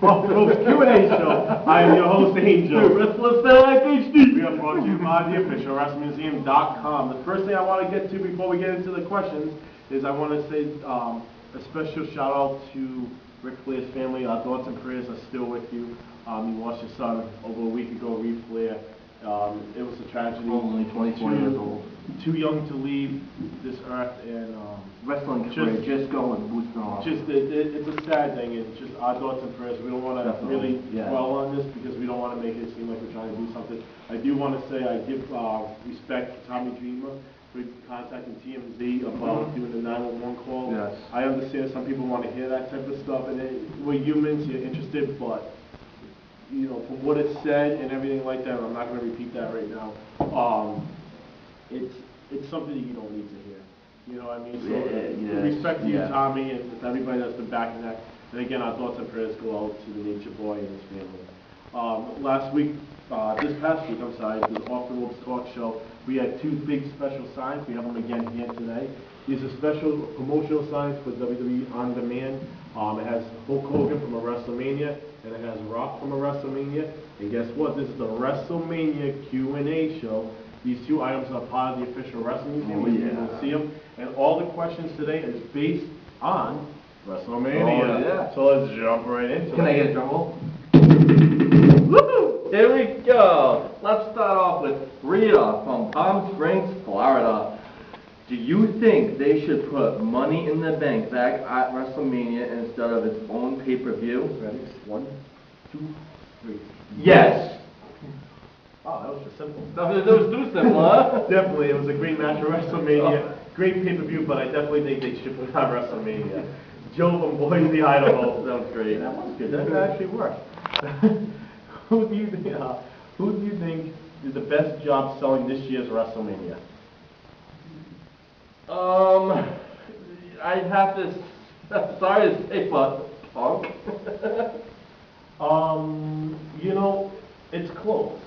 Off the Ropes Q&A show. I am your host, Angel. Wrestlers Back HD. We are brought to you by the official WrestlingMuseum.com. The first thing I want to get to before we get into the questions is I want to say a special shout out to Ric Flair's family. Our thoughts and prayers are still with you. You lost your son over a week ago, Reed Flair. It was a tragedy. Only 24 years old. Too young to leave this earth, and Wrestling career just going boosting off. It's a sad thing. It's just our thoughts and prayers. We don't want to really dwell on this because we don't want to make it seem like we're trying to do something. I do want to say I give respect to Tommy Dreamer for contacting TMZ about doing the 911 call. Yes. I understand some people want to hear that type of stuff, and we're humans, you're interested, but you know, from what it said and everything like that, I'm not going to repeat that right now. It's something that you don't need to hear. You know what I mean? So respect to you, Tommy, and to everybody that's been backing that. And again, our thoughts and prayers go out to the Nature Boy and his family. Last week, this past week, I'm sorry, the Off the Ropes Talk Show, we had two big special signs. We have them again here today. These are special promotional signs for WWE On Demand. It has Hulk Hogan from a WrestleMania, and it has Rock from a WrestleMania. And guess what? This is the WrestleMania Q&A show. These two items are part of the official Wrestling Museum. You can see them. And all the questions today is based on WrestleMania. Oh, yeah. So let's jump right into it. Can I get a drum roll? Woohoo! Here we go. Let's start off with Rita from Palm Springs, Florida. Do you think they should put Money in the Bank back at WrestleMania instead of its own pay-per-view? Ready? 1, 2, 3. Yes. Oh, that was just simple. That was too simple, huh? Definitely, it was a great match at WrestleMania. Great pay-per-view, but I definitely think they should put it on WrestleMania. Joe from Boise, Idaho. That was great. That was good. That actually worked. Who do you think did the best job selling this year's WrestleMania? I'd have to. Sorry to say, but Punk. You know, it's close.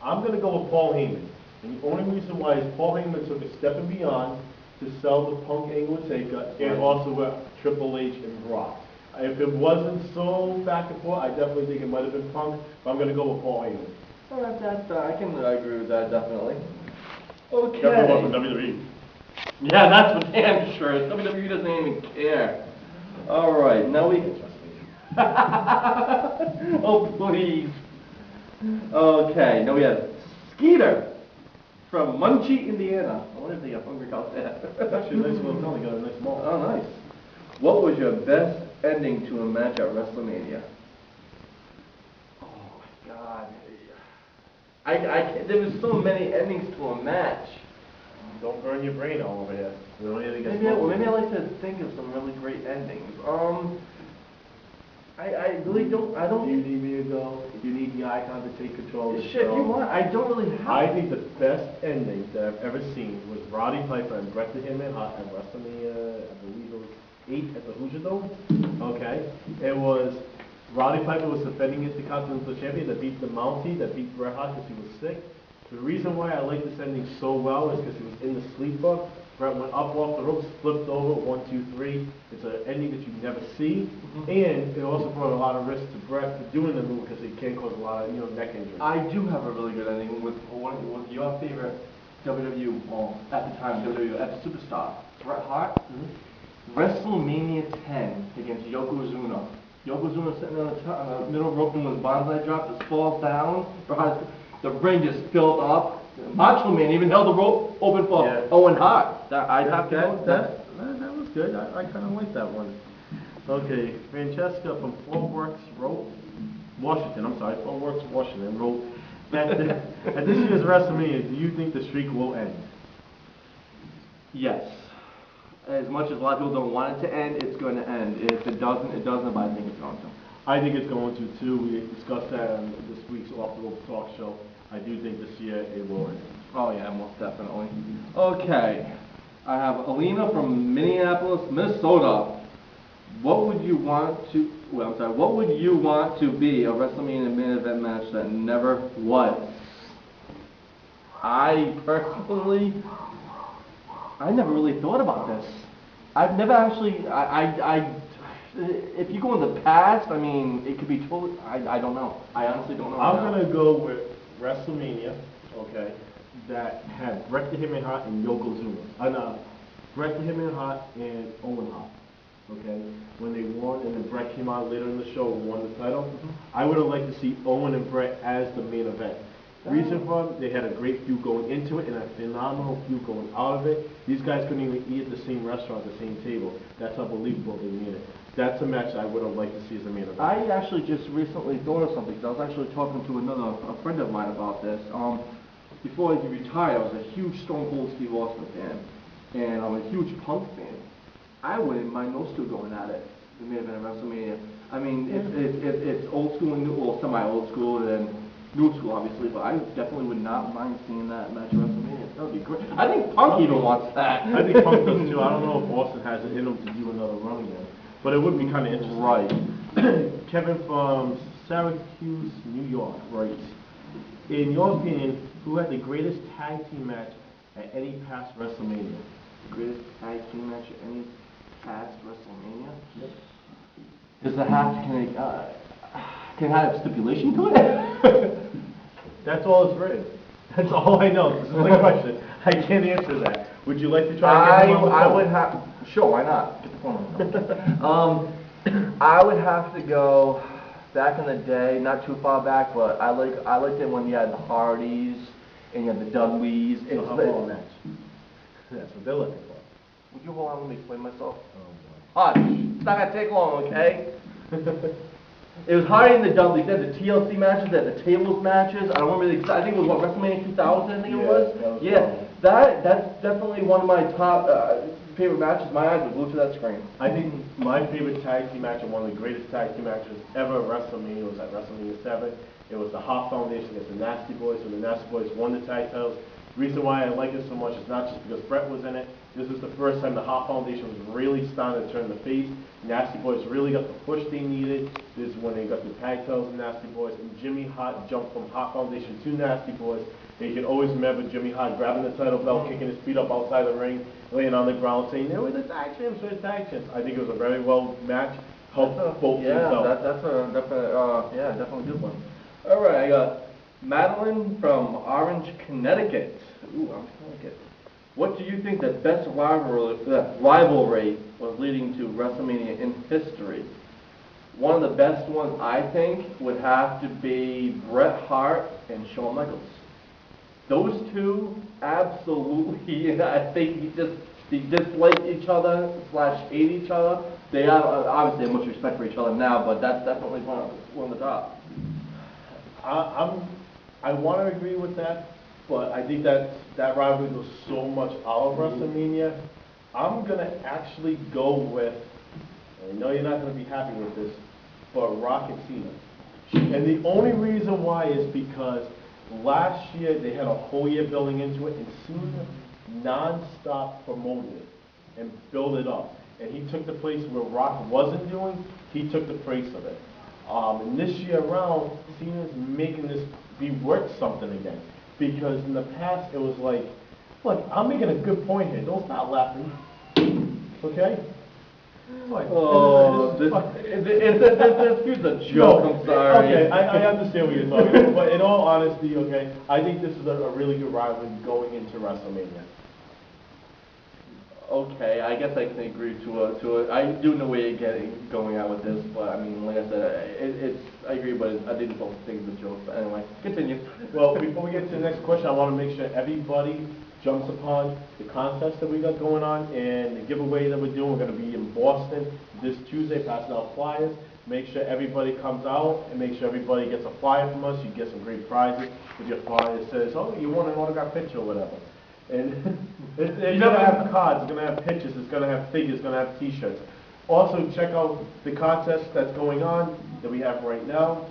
I'm gonna go with Paul Heyman, and the only reason why is Paul Heyman took a step and beyond to sell the Punk Angle Taker, and also with Triple H and Brock. If it wasn't so back and forth, I definitely think it might have been Punk, but I'm gonna go with Paul Heyman. I can agree with that, definitely. Okay. Definitely wasn't WWE. Yeah, that's for damn sure. WWE doesn't even care. All right, now we. Oh please. Okay, now we have Skeeter from Muncie, Indiana. I wonder if they got hungry out there. It's actually a nice little town. They got a nice mall. Oh, nice. What was your best ending to a match at WrestleMania? Oh my God. I can't, there was so many endings to a match. Don't burn your brain all over here. Maybe I like to think of some really great endings. I really don't. Do you need me to go? Do you need the icon to take control of the Shit, show? you want? I don't really have. I think the best ending that I've ever seen was Roddy Piper and Bret the Hitman Hart at WrestleMania, I believe it was 8 at the Hoosier Dome. Okay? It was, Roddy Piper was defending his Intercontinental Champion that beat the Mountie, that beat Bret Hart because he was sick. The reason why I like this ending so well is because he was in the sleeper. Bret went up off the ropes, flipped over, 1, 2, 3. It's an ending that you never see, and it also brought a lot of risk to Bret for doing the move because it can cause a lot of neck injuries. I do have a really good ending with your favorite WWE, well, at the time WWF superstar, Bret Hart. WrestleMania 10 against Yokozuna. Yokozuna sitting on the middle rope and was bonsai drop, just falls down. Bret Hart, the ring just filled up. Macho Man even held the rope open for Owen Hart. That was good. I kind of like that one. Okay, Francesca from Fort Worth wrote, Fort Worth, Washington wrote, at this year's WrestleMania, do you think the streak will end? Yes. As much as a lot of people don't want it to end, it's going to end. If it doesn't, it doesn't, but I think it's going to. I think it's going to too. We discussed that on this week's Off the Ropes Talk Show. I do think this year it will end. Oh yeah, most definitely. Okay, I have Alina from Minneapolis, Minnesota. What would you want to? What would you want to be a WrestleMania main event match that never was? I personally, I never really thought about this. I've never actually. if you go in the past, I mean, it could be totally, I don't know. I honestly don't know. I'm going to go with WrestleMania, okay, that had Bret the Hitman Hart and Yokozuna. Bret the Hitman Hart and Owen Hart, okay, when they won, and then Bret came out later in the show and won the title. I would have liked to see Owen and Bret as the main event. Reason for them, they had a great feud going into it and a phenomenal feud going out of it. These guys couldn't even eat at the same restaurant, the same table. That's how believable they made it. That's a match I would have liked to see as a main event. I actually just recently thought of something, because I was actually talking to a friend of mine about this. Before he retired, I was a huge Stone Cold Steve Austin fan, and I'm a huge Punk fan. I wouldn't mind those two going at it, the main event of WrestleMania. I mean, it's old school and new, well, semi-old school, and new school, obviously, but I definitely would not mind seeing that match at WrestleMania. That would be great. I think Punk even wants that. I think Punk does too. I don't know if Austin has it in him to do another run again, but it would be kind of interesting. Right. Kevin from Syracuse, New York, writes, in your opinion, who had the greatest tag team match at any past WrestleMania? The greatest tag team match at any past WrestleMania? Yep. Does it have to, can I have stipulation to it? That's all it's written. That's all I know. This is the question. I can't answer that. Would you like to try to get him on the phone? I would have, sure, why not? Get the phone on. I would have to go back in the day, not too far back, but I liked it when you had the Hardys and you had the Dudleys. It's a ball match. That's what they're looking for. Would you hold on, let me explain myself? Oh, Hush, it's not gonna take long, okay? It was Hardy and the Dudleys. They had the TLC matches, they had the tables matches. I don't remember I think it was what, WrestleMania 2000, I think it was? Yeah, that's definitely one of my top favorite matches. My eyes were glued to that screen. I think my favorite tag team match and one of the greatest tag team matches ever at WrestleMania was at WrestleMania 7. It was the Hart Foundation against the Nasty Boys, when the Nasty Boys won the tag titles. The reason why I like it so much is not just because Bret was in it. This is the first time the Hart Foundation was really starting to turn the face. Nasty Boys really got the push they needed. This is when they got the tag titles of Nasty Boys, and Jimmy Hart jumped from Hart Foundation to Nasty Boys. And you can always remember Jimmy Hart grabbing the title belt, kicking his feet up outside the ring, laying on the ground, saying, "They were the tag champs, we're the tag champs." I think it was a very well match. Helped both teams out. That's a definitely good one. All right, I got Madeline from Orange, Connecticut. Ooh, Orange, Connecticut. What do you think the best rivalry was leading to WrestleMania in history? One of the best ones, I think, would have to be Bret Hart and Shawn Michaels. Those two, absolutely, I think they dislike each other / hate each other. They have obviously much respect for each other now, but that's definitely one of the top. I want to agree with that, but I think that rivalry was so much out of WrestleMania. I'm going to actually go with, I know you're not going to be happy with this, but Rock and Cena. And the only reason why is because last year they had a whole year building into it, and Cena non-stop promoted it and built it up. And he took the place where Rock wasn't doing, he took the place of it. And this year around, Cena's making this be worth something again. Because in the past, it was like, look, I'm making a good point here. Don't stop laughing. Okay? Oh, this is a joke, No, I'm sorry. Okay, I understand what you're talking about. But in all honesty, okay, I think this is a really good rivalry going into WrestleMania. Okay, I guess I can agree to it. I do know where you're going out with this, but I mean, like I said, I agree, but I didn't think it's a joke. But anyway, continue. Well, before we get to the next question, I want to make sure everybody jumps upon the contest that we got going on and the giveaway that we're doing. We're going to be in Boston this Tuesday, passing out flyers. Make sure everybody comes out and make sure everybody gets a flyer from us. You get some great prizes with your flyer that says, "Oh, you want an autograph picture or whatever." And it's going to have cards, it's going to have pictures, it's going to have figures, it's going to have t-shirts. Also, check out the contest that's going on that we have right now.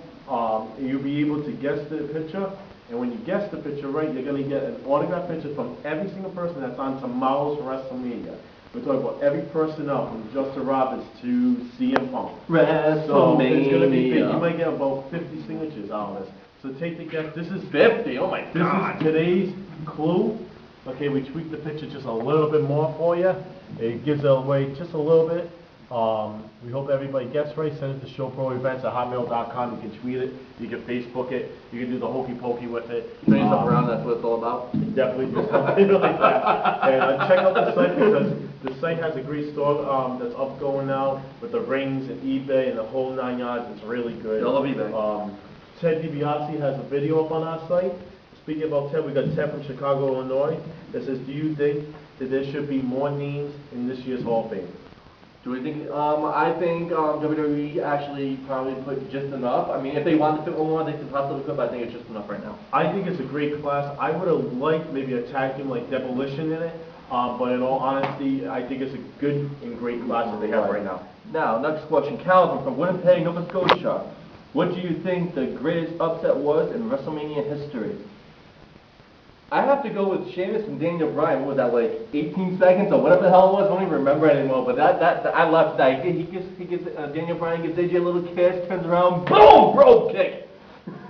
You'll be able to guess the picture, and when you guess the picture right, you're going to get an autograph picture from every single person that's on tomorrow's WrestleMania. We're talking about every person up, from Justin Roberts to CM Punk. WrestleMania. So it's going to be big. You might get about 50 signatures out of this. So take the guess. This is 50. Oh my God. This is today's clue. Okay, we tweaked the picture just a little bit more for you. It gives it away just a little bit. We hope everybody gets right. Send it to showproevents@hotmail.com. You can tweet it, you can Facebook it, you can do the hokey pokey with it. Turn yourself around, that's what it's all about. Definitely do something like that. And check out the site because the site has a great store that's up going now with the rings and eBay and the whole 9 yards. It's really good. I love eBay. Ted DiBiase has a video up on our site. Speaking about Ted, we got Ted from Chicago, Illinois, that says, do you think that there should be more names in this year's Hall of Fame? Do we think, I think WWE actually probably put just enough. I mean, if they wanted to fit one more, they could possibly put, but I think it's just enough right now. I think it's a great class. I would have liked maybe a tag team like Demolition in it, but in all honesty, I think it's a good and great class that they have right now. Now, next question. Calvin from Winnipeg, Nova Scotia. What do you think the greatest upset was in WrestleMania history? I have to go with Sheamus and Daniel Bryan. What was that, like 18 seconds or whatever the hell it was? I don't even remember anymore. But that I left that. He gives Daniel Bryan gives AJ a little kiss, turns around, boom, rope kick.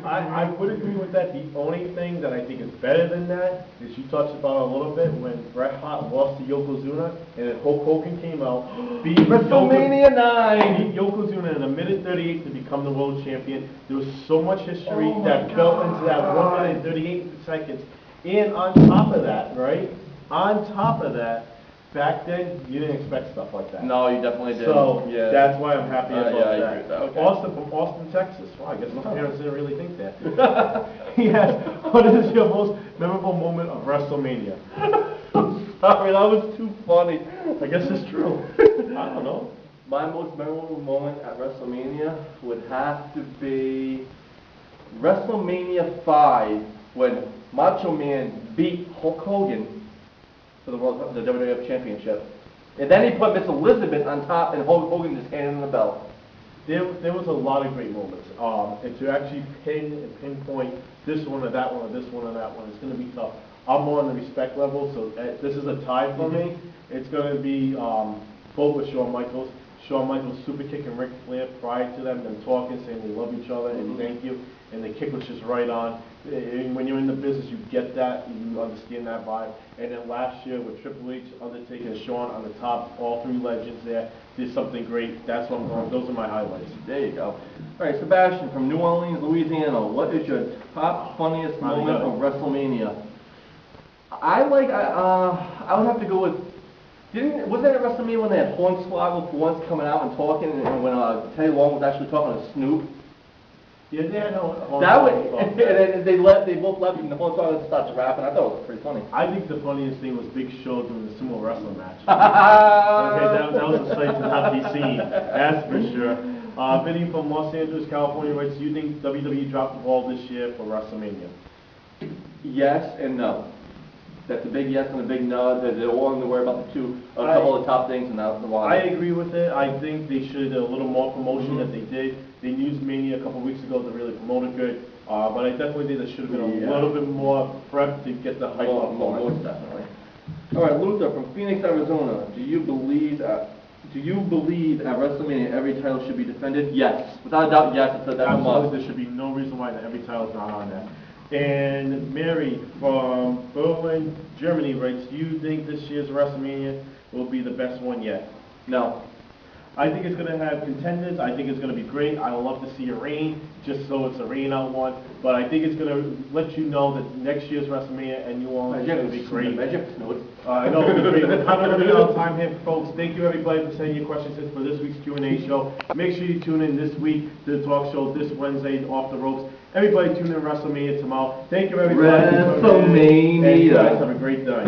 I would agree with that. The only thing that I think is better than that is you touched about a little bit when Bret Hart lost to Yokozuna and then Hulk Hogan came out, beat WrestleMania 9, beat Yokozuna in a minute 38 to become the world champion. There was so much history that fell into that 1 minute and 38 seconds. And on top of that, right? On top of that, back then you didn't expect stuff like that. No, you definitely didn't. So yeah. that's why I'm happy about yeah, I that. agree with that. Okay. Austin from Austin, Texas. Wow, I guess my parents didn't really think that. He asked, what is your most memorable moment of WrestleMania? Sorry, that was too funny. I guess it's true. I don't know. My most memorable moment at WrestleMania would have to be WrestleMania 5 when Macho Man beat Hulk Hogan for the WWF Championship. And then he put Miss Elizabeth on top and Hulk Hogan just handed him the belt. There was a lot of great moments. And to actually pinpoint this one or that one or this one or that one, it's going to be tough. I'm more on the respect level, so this is a tie for me. It's going to be both with Shawn Michaels. Shawn Michaels super kicking Ric Flair prior to them talking, saying they love each other and thank you. And the kick was just right on. And when you're in the business, you get that, you understand that vibe. And then last year with Triple H, Undertaker, and Shawn on the top, all three legends there, did something great. That's what I'm going. Those are my highlights. There you go. All right, Sebastian from New Orleans, Louisiana. What is your top funniest moment of WrestleMania? I would have to go with. Wasn't it at WrestleMania when they had Hornswoggle for once coming out and talking, and when Teddy Long was actually talking to Snoop? Yeah, they had no. That was, and then they both left, and the Hornswoggle starts rapping. I thought it was pretty funny. I think the funniest thing was Big Show doing the sumo wrestling match. Okay, that was a sight to not be seen. That's for sure. Vinny from Los Angeles, California writes, do you think WWE dropped the ball this year for WrestleMania? Yes and no. That's a big yes and a big no. They're all going to worry about a couple of the top things and not the one. I agree with it. I think they should have done a little more promotion than they did. They used Mania a couple of weeks ago to really promote it good. But I definitely think there should have been a little bit more prep to get the hype up more. Most definitely. All right, Luther from Phoenix, Arizona. Do you believe at WrestleMania every title should be defended? Yes. Without a doubt, yes. Absolutely. There should be no reason why every title is not on there. And Mary from Berlin, Germany writes, do you think this year's WrestleMania will be the best one yet? No. I think it's going to have contenders. I think it's going to be great. I would love to see a reign, just so it's a reign out one. But I think it's going to let you know that next year's WrestleMania and New Orleans is going to be great. I know it'll be great. We're kind of running out of time here, folks. Thank you, everybody, for sending your questions in for this week's Q&A show. Make sure you tune in this week to the talk show this Wednesday, Off the Ropes. Everybody tune in WrestleMania tomorrow. Thank you, everybody. WrestleMania. And you guys have a great day.